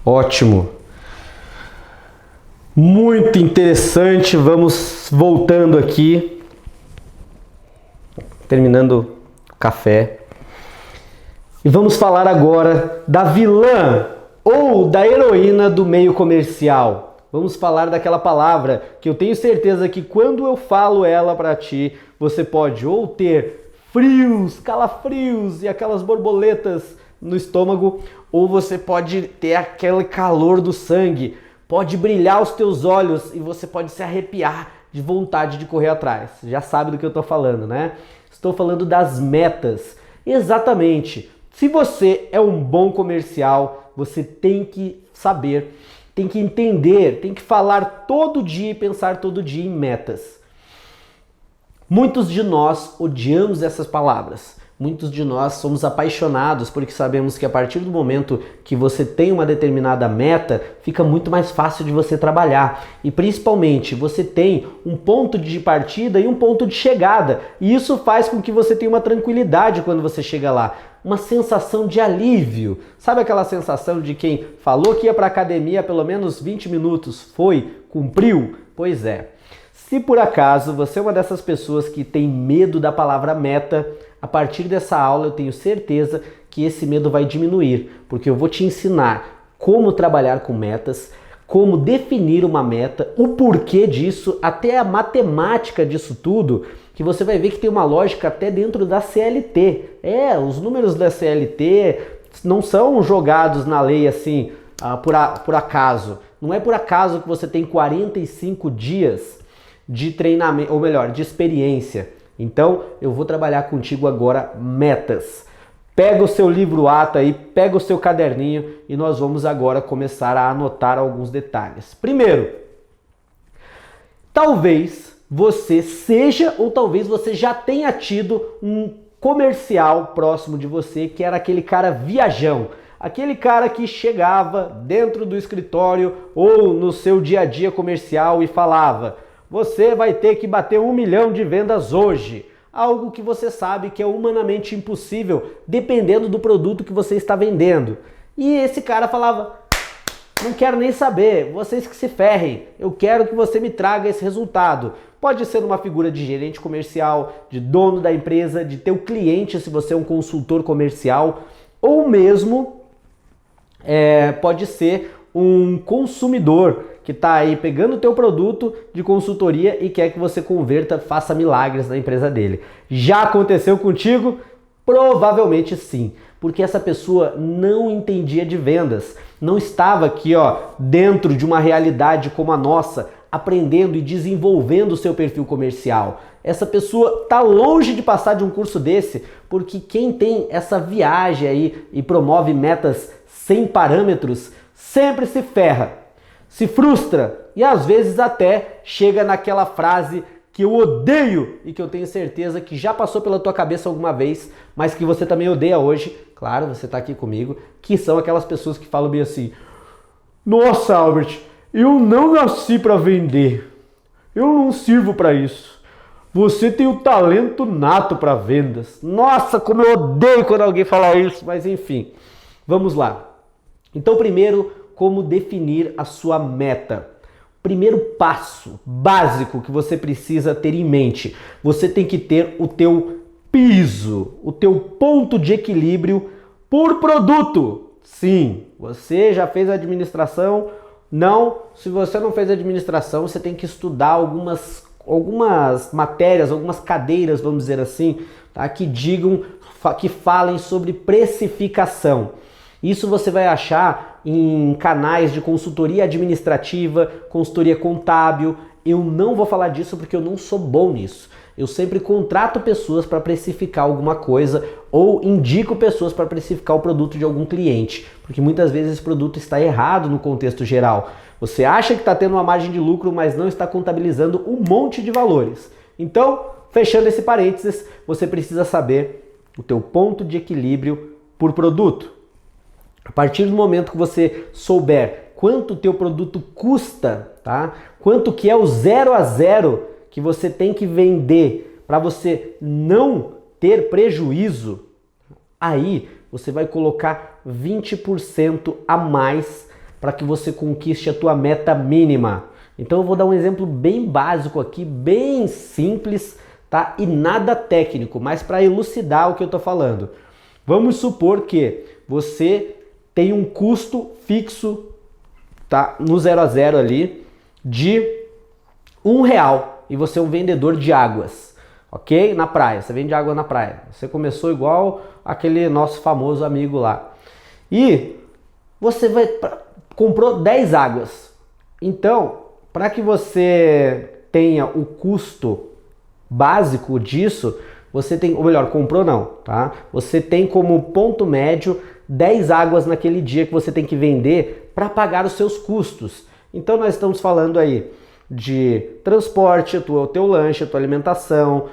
Ótimo. Muito interessante. Vamos voltando aqui. Terminando o café. E vamos falar agora da vilã ou da heroína do meio comercial. Vamos falar daquela palavra que eu tenho certeza que quando eu falo ela para ti, você pode ou ter frios, calafrios e aquelas borboletas no estômago, ou você pode ter aquele calor do sangue, pode brilhar os teus olhos e você pode se arrepiar de vontade de correr atrás. Já sabe do que eu estou falando, né? Estou falando das metas. Exatamente. Se você é um bom comercial, você tem que saber, tem que entender, tem que falar todo dia e pensar todo dia em metas. Muitos de nós odiamos essas palavras. Muitos de nós somos apaixonados porque sabemos que a partir do momento que você tem uma determinada meta, fica muito mais fácil de você trabalhar. E principalmente, você tem um ponto de partida e um ponto de chegada. E isso faz com que você tenha uma tranquilidade quando você chega lá. Uma sensação de alívio. Sabe aquela sensação de quem falou que ia para a academia há pelo menos 20 minutos, foi, cumpriu? Pois é. Se por acaso você é uma dessas pessoas que tem medo da palavra meta, a partir dessa aula eu tenho certeza que esse medo vai diminuir, porque eu vou te ensinar como trabalhar com metas, como definir uma meta, o porquê disso, até a matemática disso tudo, que você vai ver que tem uma lógica até dentro da CLT. Os números da CLT não são jogados na lei assim, por acaso. Não é por acaso que você tem 45 dias de treinamento, ou melhor, de experiência. Então, eu vou trabalhar contigo agora metas. Pega o seu livro ata aí, pega o seu caderninho e nós vamos agora começar a anotar alguns detalhes. Primeiro, talvez você seja ou talvez você já tenha tido um comercial próximo de você que era aquele cara viajão. Aquele cara que chegava dentro do escritório ou no seu dia a dia comercial e falava: você vai ter que bater 1 milhão de vendas hoje. Algo que você sabe que é humanamente impossível, dependendo do produto que você está vendendo. E esse cara falava: não quero nem saber, vocês que se ferrem, eu quero que você me traga esse resultado. Pode ser uma figura de gerente comercial, de dono da empresa, de teu cliente, se você é um consultor comercial, ou mesmo pode ser um consumidor que está aí pegando o teu produto de consultoria e quer que você converta, faça milagres na empresa dele. Já aconteceu contigo? Provavelmente sim, porque essa pessoa não entendia de vendas, não estava aqui dentro de uma realidade como a nossa, aprendendo e desenvolvendo o seu perfil comercial. Essa pessoa está longe de passar de um curso desse, porque quem tem essa viagem aí e promove metas sem parâmetros, sempre se ferra, se frustra e às vezes até chega naquela frase que eu odeio e que eu tenho certeza que já passou pela tua cabeça alguma vez, mas que você também odeia hoje, claro, você está aqui comigo, que são aquelas pessoas que falam bem assim: nossa, Albert, eu não nasci para vender, eu não sirvo para isso. Você tem o talento nato para vendas. Nossa, como eu odeio quando alguém fala isso, mas enfim, vamos lá. Então, primeiro, como definir a sua meta. Primeiro passo básico que você precisa ter em mente. Você tem que ter o teu piso, o teu ponto de equilíbrio por produto. Sim, você já fez administração? Não, se você não fez administração, você tem que estudar algumas matérias, algumas cadeiras, vamos dizer assim, tá? Que falem sobre precificação. Isso você vai achar em canais de consultoria administrativa, consultoria contábil. Eu não vou falar disso porque eu não sou bom nisso. Eu sempre contrato pessoas para precificar alguma coisa ou indico pessoas para precificar o produto de algum cliente, porque muitas vezes esse produto está errado no contexto geral. Você acha que está tendo uma margem de lucro, mas não está contabilizando um monte de valores. Então, fechando esse parênteses, você precisa saber o teu ponto de equilíbrio por produto. A partir do momento que você souber quanto o teu produto custa, tá? Quanto que é o 0 a 0 que você tem que vender para você não ter prejuízo, aí você vai colocar 20% a mais para que você conquiste a tua meta mínima. Então eu vou dar um exemplo bem básico aqui, bem simples, tá? E nada técnico, mas para elucidar o que eu estou falando. Vamos supor que você tem um custo fixo, tá? No 0 a 0 ali de R$1 e você é um vendedor de águas, ok? Na praia, você vende água na praia. Você começou igual aquele nosso famoso amigo lá. E você comprou 10 águas. Então, para que você tenha o custo básico disso, você tem, ou melhor, comprou não, tá? Você tem como ponto médio 10 águas naquele dia que você tem que vender para pagar os seus custos. Então nós estamos falando aí de transporte, o teu lanche, a tua alimentação,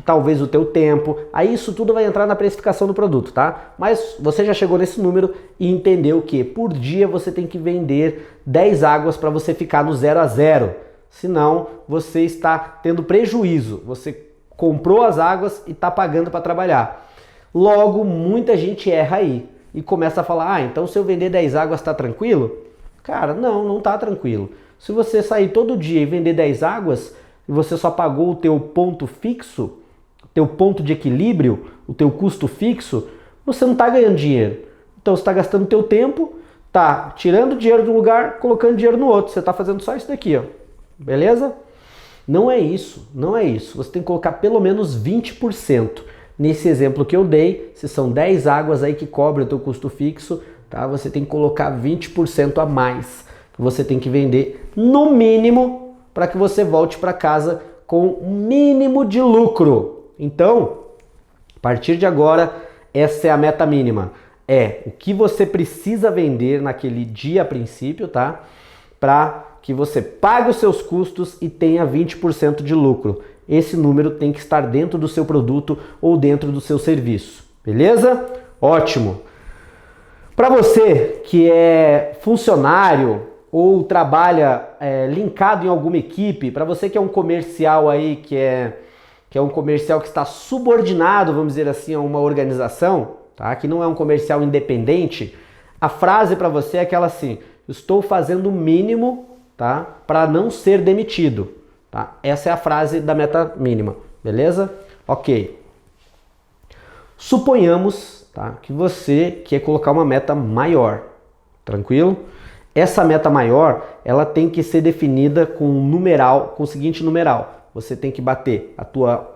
talvez o teu tempo. Aí isso tudo vai entrar na precificação do produto, tá? Mas você já chegou nesse número e entendeu que por dia você tem que vender 10 águas para você ficar no 0 a 0. Senão você está tendo prejuízo. Você comprou as águas e está pagando para trabalhar. Logo, muita gente erra aí e começa a falar, então se eu vender 10 águas está tranquilo? Cara, não está tranquilo. Se você sair todo dia e vender 10 águas e você só pagou o teu ponto fixo, o teu ponto de equilíbrio, o teu custo fixo, você não está ganhando dinheiro. Então você está gastando teu tempo, está tirando dinheiro de um lugar, colocando dinheiro no outro. Você está fazendo só isso daqui, ó. Beleza? Não é isso, não é isso. Você tem que colocar pelo menos 20%. Nesse exemplo que eu dei, se são 10 águas aí que cobrem o teu custo fixo, tá? Você tem que colocar 20% a mais, que você tem que vender no mínimo para que você volte para casa com o mínimo de lucro. Então, a partir de agora, essa é a meta mínima. É o que você precisa vender naquele dia a princípio, tá? Para que você pague os seus custos e tenha 20% de lucro. Esse número tem que estar dentro do seu produto ou dentro do seu serviço. Beleza? Ótimo! Para você que é funcionário ou trabalha linkado em alguma equipe, para você que é um comercial aí, que é um comercial que está subordinado, vamos dizer assim, a uma organização, tá? Que não é um comercial independente, a frase para você é aquela assim: estou fazendo o mínimo, tá? Para não ser demitido. Tá? Essa é a frase da meta mínima, beleza? Ok. Suponhamos, tá, que você quer colocar uma meta maior, tranquilo? Essa meta maior, ela tem que ser definida com um numeral, com o seguinte numeral: você tem que bater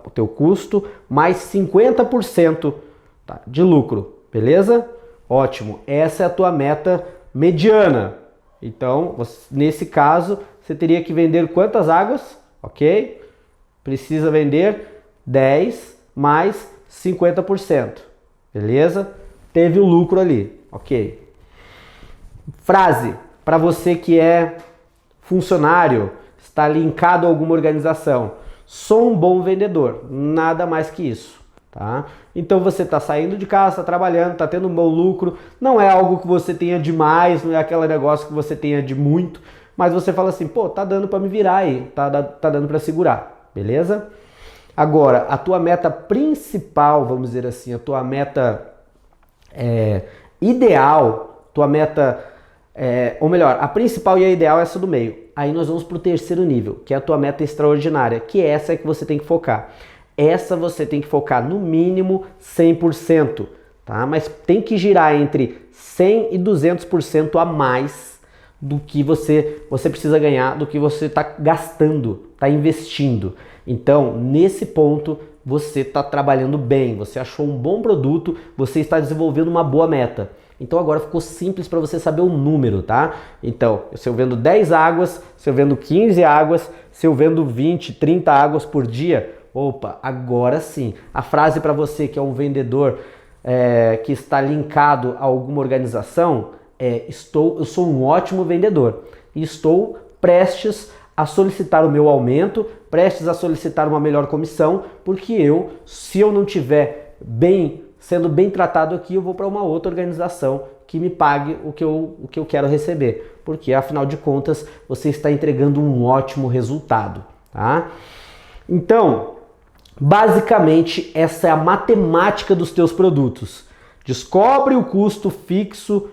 o teu custo mais 50%, tá, de lucro, beleza? Ótimo. Essa é a tua meta mediana. Então, nesse caso, você teria que vender quantas águas? Ok? Precisa vender 10 mais 50%. Beleza? Teve o lucro ali. Ok. Frase para você que é funcionário, está linkado a alguma organização: sou um bom vendedor. Nada mais que isso. Tá? Então você está saindo de casa, está trabalhando, está tendo um bom lucro. Não é algo que você tenha demais, não é aquele negócio que você tenha de muito. Mas você fala assim, pô, tá dando para me virar aí, tá dando para segurar, beleza? Agora, a tua meta principal, vamos dizer assim, a tua meta ideal, tua meta, ou melhor, a principal e a ideal é essa do meio. Aí nós vamos para o terceiro nível, que é a tua meta extraordinária, que é essa que você tem que focar. Essa você tem que focar no mínimo 100%, tá? Mas tem que girar entre 100% e 200% a mais do que você precisa ganhar, do que você está gastando, está investindo. Então, nesse ponto, você está trabalhando bem, você achou um bom produto, você está desenvolvendo uma boa meta. Então agora ficou simples para você saber o número, tá? Então, se eu vendo 10 águas, se eu vendo 15 águas, se eu vendo 20, 30 águas por dia, opa, agora sim. A frase para você que é um vendedor que está linkado a alguma organização eu sou um ótimo vendedor e estou prestes a solicitar o meu aumento, prestes a solicitar uma melhor comissão, porque se eu não tiver sendo bem tratado aqui, eu vou para uma outra organização que me pague o que eu quero receber, porque afinal de contas você está entregando um ótimo resultado, tá? Então, basicamente essa é a matemática dos teus produtos. Descobre o custo fixo,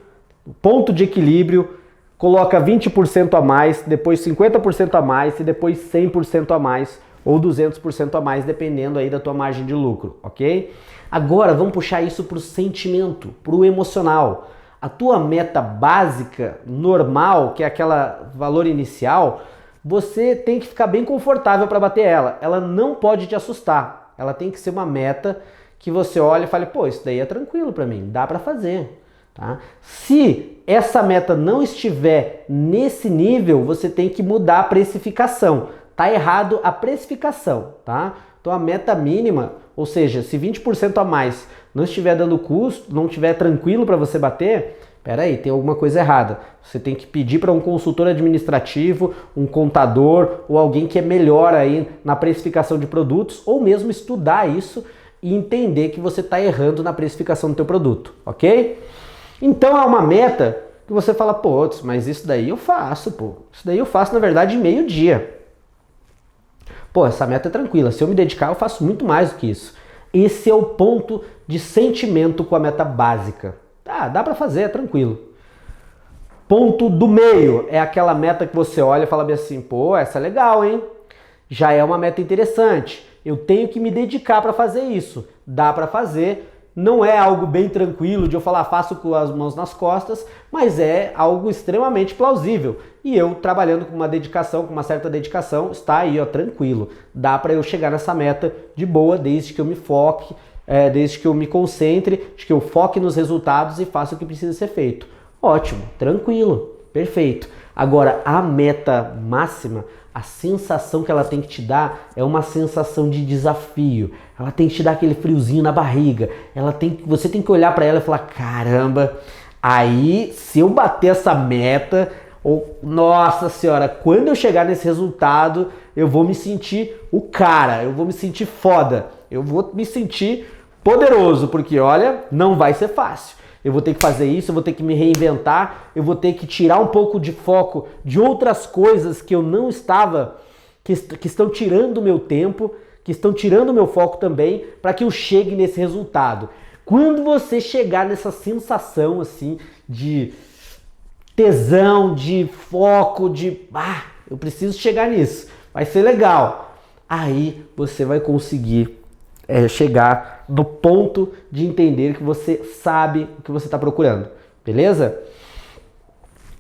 ponto de equilíbrio, coloca 20% a mais, depois 50% a mais e depois 100% a mais ou 200% a mais, dependendo aí da tua margem de lucro, ok? Agora vamos puxar isso para o sentimento, para o emocional. A tua meta básica, normal, que é aquela valor inicial, você tem que ficar bem confortável para bater ela. Ela não pode te assustar. Ela tem que ser uma meta que você olha e fale, pô, isso daí é tranquilo para mim, dá para fazer. Tá? Se essa meta não estiver nesse nível, você tem que mudar a precificação. Tá errado a precificação, tá? Então a meta mínima, ou seja, se 20% a mais não estiver dando custo, não estiver tranquilo para você bater, peraí, tem alguma coisa errada. Você tem que pedir para um consultor administrativo, um contador ou alguém que é melhor aí na precificação de produtos, ou mesmo estudar isso e entender que você está errando na precificação do teu produto, ok? Então é uma meta que você fala, pô, mas isso daí eu faço, pô. Isso daí eu faço, na verdade, meio-dia. Pô, essa meta é tranquila. Se eu me dedicar, eu faço muito mais do que isso. Esse é o ponto de sentimento com a meta básica. Ah, dá pra fazer, é tranquilo. Ponto do meio é aquela meta que você olha e fala bem assim, pô, essa é legal, hein? Já é uma meta interessante. Eu tenho que me dedicar para fazer isso. Dá para fazer. Não é algo bem tranquilo de eu falar faço com as mãos nas costas, mas é algo extremamente plausível. E eu trabalhando com uma dedicação, com uma certa dedicação, está aí, ó, tranquilo. Dá para eu chegar nessa meta de boa, desde que eu me foque, desde que eu me concentre, desde que eu foque nos resultados e faça o que precisa ser feito. Ótimo, tranquilo, perfeito. Agora, a meta máxima, a sensação que ela tem que te dar é uma sensação de desafio. Ela tem que te dar aquele friozinho na barriga. Você tem que olhar para ela e falar, caramba, aí se eu bater essa meta, nossa senhora, quando eu chegar nesse resultado, eu vou me sentir o cara, eu vou me sentir foda, eu vou me sentir poderoso, porque olha, não vai ser fácil. Eu vou ter que fazer isso, eu vou ter que me reinventar, eu vou ter que tirar um pouco de foco de outras coisas que eu não estava, que estão tirando o meu tempo, que estão tirando o meu foco também, para que eu chegue nesse resultado. Quando você chegar nessa sensação assim de tesão, de foco, eu preciso chegar nisso, vai ser legal. Aí você vai conseguir chegar no ponto de entender que você sabe o que você está procurando, beleza?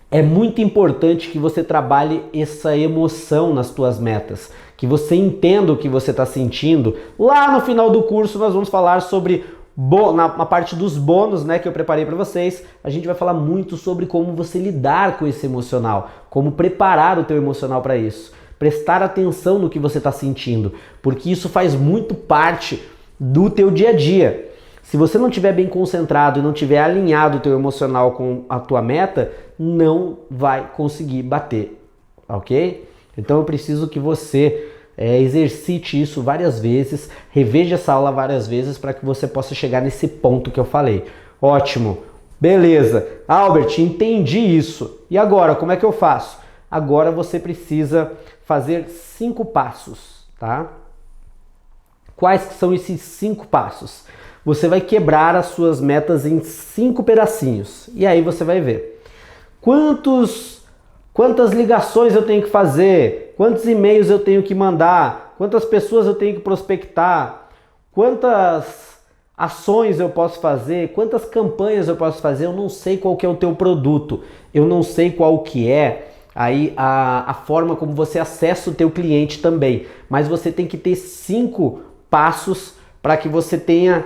É muito importante que você trabalhe essa emoção nas tuas metas, que você entenda o que você está sentindo. Lá no final do curso nós vamos falar sobre, na parte dos bônus, né, que eu preparei para vocês, a gente vai falar muito sobre como você lidar com esse emocional, como preparar o teu emocional para isso. Prestar atenção no que você está sentindo, porque isso faz muito parte do teu dia a dia. Se você não estiver bem concentrado e não tiver alinhado o teu emocional com a tua meta, não vai conseguir bater, ok? Então eu preciso que você exercite isso várias vezes, reveja essa aula várias vezes para que você possa chegar nesse ponto que eu falei. Ótimo, beleza. Albert, entendi isso. E agora, como é que eu faço? Agora você precisa fazer 5 passos, tá? Quais são esses 5 passos? Você vai quebrar as suas metas em 5 pedacinhos. E aí você vai ver quantas ligações eu tenho que fazer, quantos e-mails eu tenho que mandar, quantas pessoas eu tenho que prospectar, quantas ações eu posso fazer, quantas campanhas eu posso fazer. Eu não sei qual que é o teu produto, eu não sei qual que é aí a forma como você acessa o teu cliente também, mas você tem que ter 5 passos para que você tenha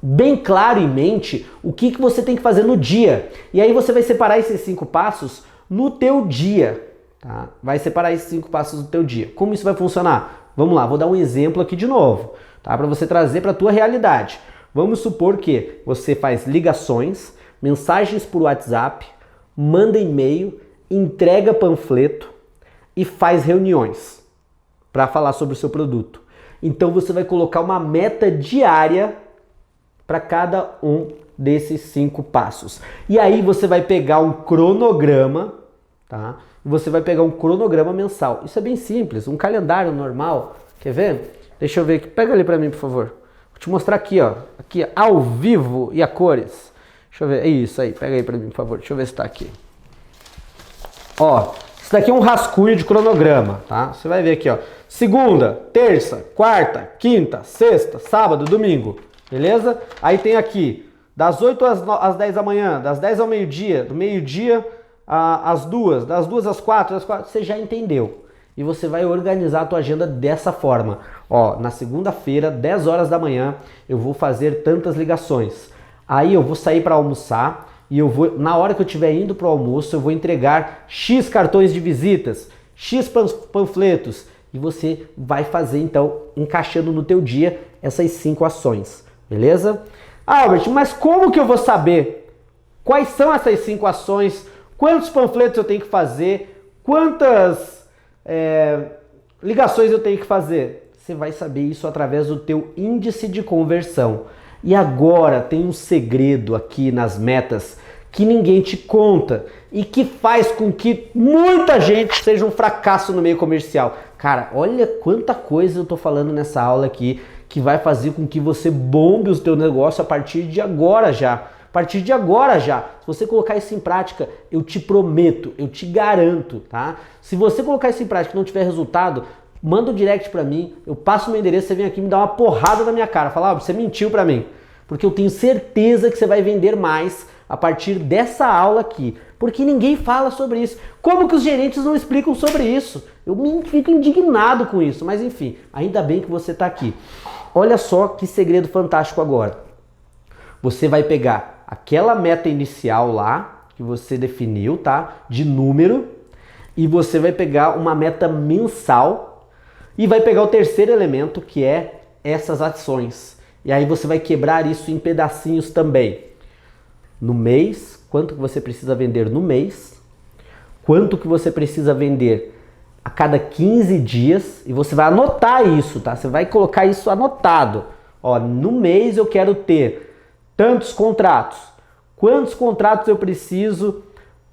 bem claro em mente o que você tem que fazer no dia. E aí você vai separar esses 5 passos no teu dia, tá? Vai separar esses 5 passos no teu dia. Como isso vai funcionar? Vamos lá, vou dar um exemplo aqui de novo, tá? Para você trazer para a tua realidade. Vamos supor que você faz ligações, mensagens por WhatsApp, manda e-mail, entrega panfleto e faz reuniões para falar sobre o seu produto. Então você vai colocar uma meta diária para cada um desses 5 passos. E aí você vai pegar um cronograma, tá? Você vai pegar um cronograma mensal. Isso é bem simples, um calendário normal. Quer ver? Deixa eu ver aqui. Pega ali para mim, por favor. Vou te mostrar aqui, ó. Aqui, ao vivo e a cores. Deixa eu ver, é isso aí, pega aí pra mim, por favor, deixa eu ver se tá aqui. Ó, isso daqui é um rascunho de cronograma, tá? Você vai ver aqui, ó, segunda, terça, quarta, quinta, sexta, sábado, domingo, beleza? Aí tem aqui, das 8 às 10 da manhã, das 10 ao meio-dia, do meio-dia às 2, das 2 às 4, você já entendeu. E você vai organizar a tua agenda dessa forma. Ó, na segunda-feira, 10 horas da manhã, eu vou fazer tantas ligações. Aí eu vou sair para almoçar e eu vou, na hora que eu estiver indo para o almoço, eu vou entregar X cartões de visitas, X panfletos. E você vai fazer, então, encaixando no teu dia essas 5 ações. Beleza? Ah, Albert, mas como que eu vou saber quais são essas 5 ações? Quantos panfletos eu tenho que fazer? Quantas ligações eu tenho que fazer? Você vai saber isso através do teu índice de conversão. E agora tem um segredo aqui nas metas que ninguém te conta e que faz com que muita gente seja um fracasso no meio comercial. Cara, olha quanta coisa eu tô falando nessa aula aqui que vai fazer com que você bombe o teu negócio a partir de agora já. A partir de agora já. Se você colocar isso em prática, eu te prometo, eu te garanto, tá? Se você colocar isso em prática e não tiver resultado, manda um direct pra mim, eu passo o meu endereço, você vem aqui me dá uma porrada na minha cara. Fala, você mentiu pra mim. Porque eu tenho certeza que você vai vender mais a partir dessa aula aqui. Porque ninguém fala sobre isso. Como que os gerentes não explicam sobre isso? Eu fico indignado com isso. Mas enfim, ainda bem que você está aqui. Olha só que segredo fantástico agora. Você vai pegar aquela meta inicial lá, que você definiu, tá? De número. E você vai pegar uma meta mensal. E vai pegar o terceiro elemento, que é essas ações. E aí você vai quebrar isso em pedacinhos também. No mês, quanto que você precisa vender no mês, quanto que você precisa vender a cada 15 dias, e você vai anotar isso, tá? Você vai colocar isso anotado. Ó, no mês eu quero ter tantos contratos. Quantos contratos eu preciso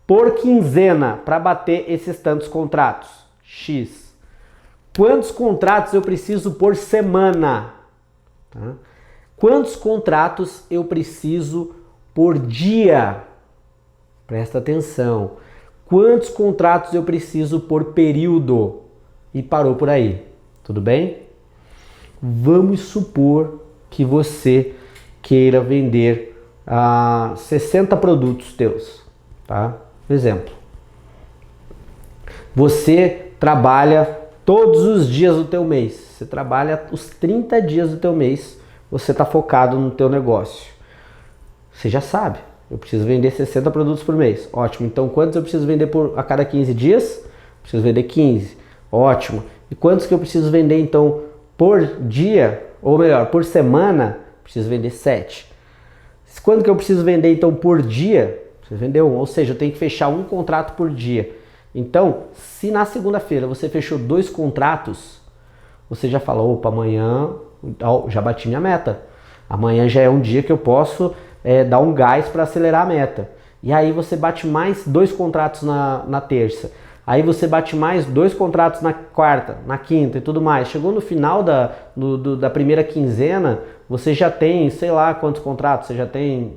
por quinzena para bater esses tantos contratos? X. Quantos contratos eu preciso por semana? Tá? Quantos contratos eu preciso por dia? Presta atenção. Quantos contratos eu preciso por período? E parou por aí. Tudo bem? Vamos supor que você queira vender 60 produtos teus. Tá? Exemplo. Você trabalha todos os dias do teu mês. Você trabalha os 30 dias do teu mês. Você está focado no teu negócio. Você já sabe, eu preciso vender 60 produtos por mês. Ótimo, então quantos eu preciso vender a cada 15 dias? Preciso vender 15. Ótimo. E quantos que eu preciso vender então por dia? Ou melhor, por semana? Preciso vender 7. Quanto que eu preciso vender então por dia? Preciso vender 1. Ou seja, eu tenho que fechar um contrato por dia. Então, se na segunda-feira você fechou 2 contratos, você já fala, opa, amanhã já bati minha meta. Amanhã já é um dia que eu posso dar um gás para acelerar a meta. E aí você bate mais 2 contratos na terça. Aí você bate mais 2 contratos na quarta, na quinta e tudo mais. Chegou no final da primeira quinzena, você já tem, sei lá quantos contratos, você já tem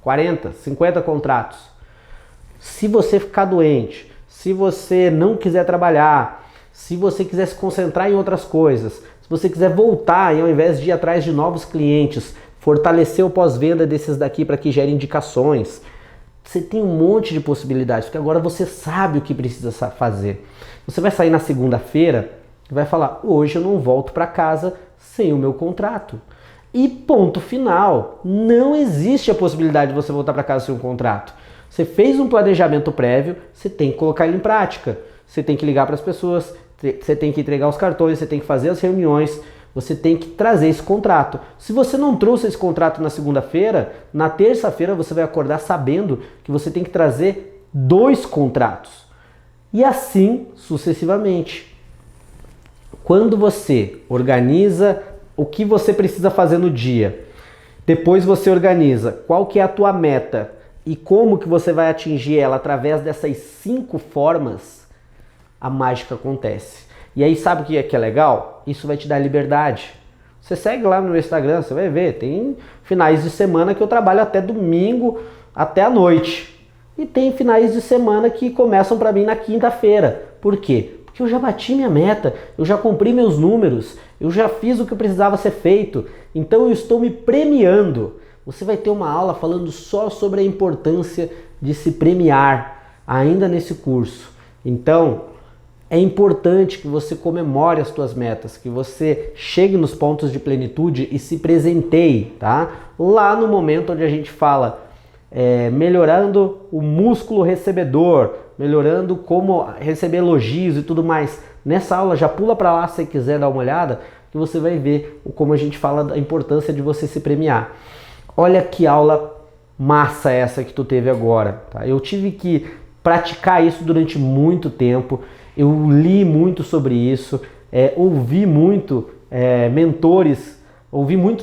40, 50 contratos. Se você ficar doente, se você não quiser trabalhar, se você quiser se concentrar em outras coisas, se você quiser voltar e ao invés de ir atrás de novos clientes, fortalecer o pós-venda desses daqui para que gere indicações, você tem um monte de possibilidades, porque agora você sabe o que precisa fazer. Você vai sair na segunda-feira e vai falar, hoje eu não volto para casa sem o meu contrato. E ponto final, não existe a possibilidade de você voltar para casa sem um contrato. Você fez um planejamento prévio, você tem que colocar ele em prática. Você tem que ligar para as pessoas, você tem que entregar os cartões, você tem que fazer as reuniões, você tem que trazer esse contrato. Se você não trouxe esse contrato na segunda-feira, na terça-feira você vai acordar sabendo que você tem que trazer 2 contratos. E assim sucessivamente. Quando você organiza o que você precisa fazer no dia, depois você organiza qual que é a tua meta e como que você vai atingir ela através dessas 5 formas, a mágica acontece. E aí sabe o que é legal? Isso vai te dar liberdade. Você segue lá no meu Instagram, você vai ver, tem finais de semana que eu trabalho até domingo, até a noite. E tem finais de semana que começam para mim na quinta-feira. Por quê? Porque eu já bati minha meta, eu já cumpri meus números, eu já fiz o que precisava ser feito, então eu estou me premiando. Você vai ter uma aula falando só sobre a importância de se premiar ainda nesse curso. Então, é importante que você comemore as suas metas, que você chegue nos pontos de plenitude e se presenteie, tá? Lá no momento onde a gente fala melhorando o músculo recebedor, melhorando como receber elogios e tudo mais. Nessa aula, já pula para lá se você quiser dar uma olhada, que você vai ver como a gente fala da importância de você se premiar. Olha que aula massa essa que tu teve agora, tá? Eu tive que praticar isso durante muito tempo, eu li muito sobre isso, ouvi muitos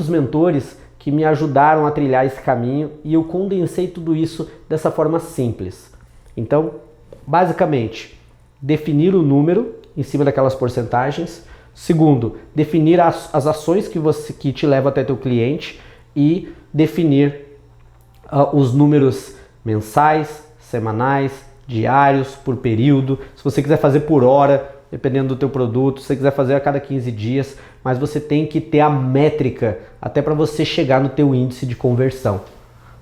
mentores que me ajudaram a trilhar esse caminho e eu condensei tudo isso dessa forma simples. Então, basicamente, definir o número em cima daquelas porcentagens. Segundo, definir as ações que te levam até teu cliente e definir os números mensais, semanais, diários, por período. Se você quiser fazer por hora, dependendo do teu produto, se você quiser fazer a cada 15 dias, mas você tem que ter a métrica até para você chegar no teu índice de conversão.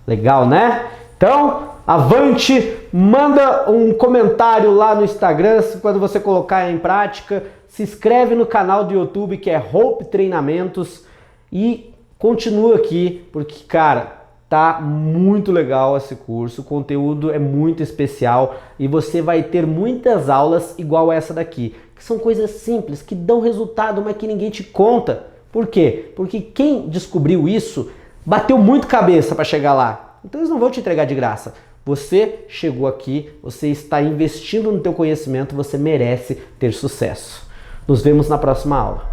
Legal, né? Então, avante, manda um comentário lá no Instagram quando você colocar em prática, se inscreve no canal do YouTube que é Hope Treinamentos e continua aqui, porque, cara, tá muito legal esse curso, o conteúdo é muito especial e você vai ter muitas aulas igual essa daqui, que são coisas simples, que dão resultado, mas que ninguém te conta. Por quê? Porque quem descobriu isso bateu muito cabeça para chegar lá. Então eles não vão te entregar de graça. Você chegou aqui, você está investindo no teu conhecimento, você merece ter sucesso. Nos vemos na próxima aula.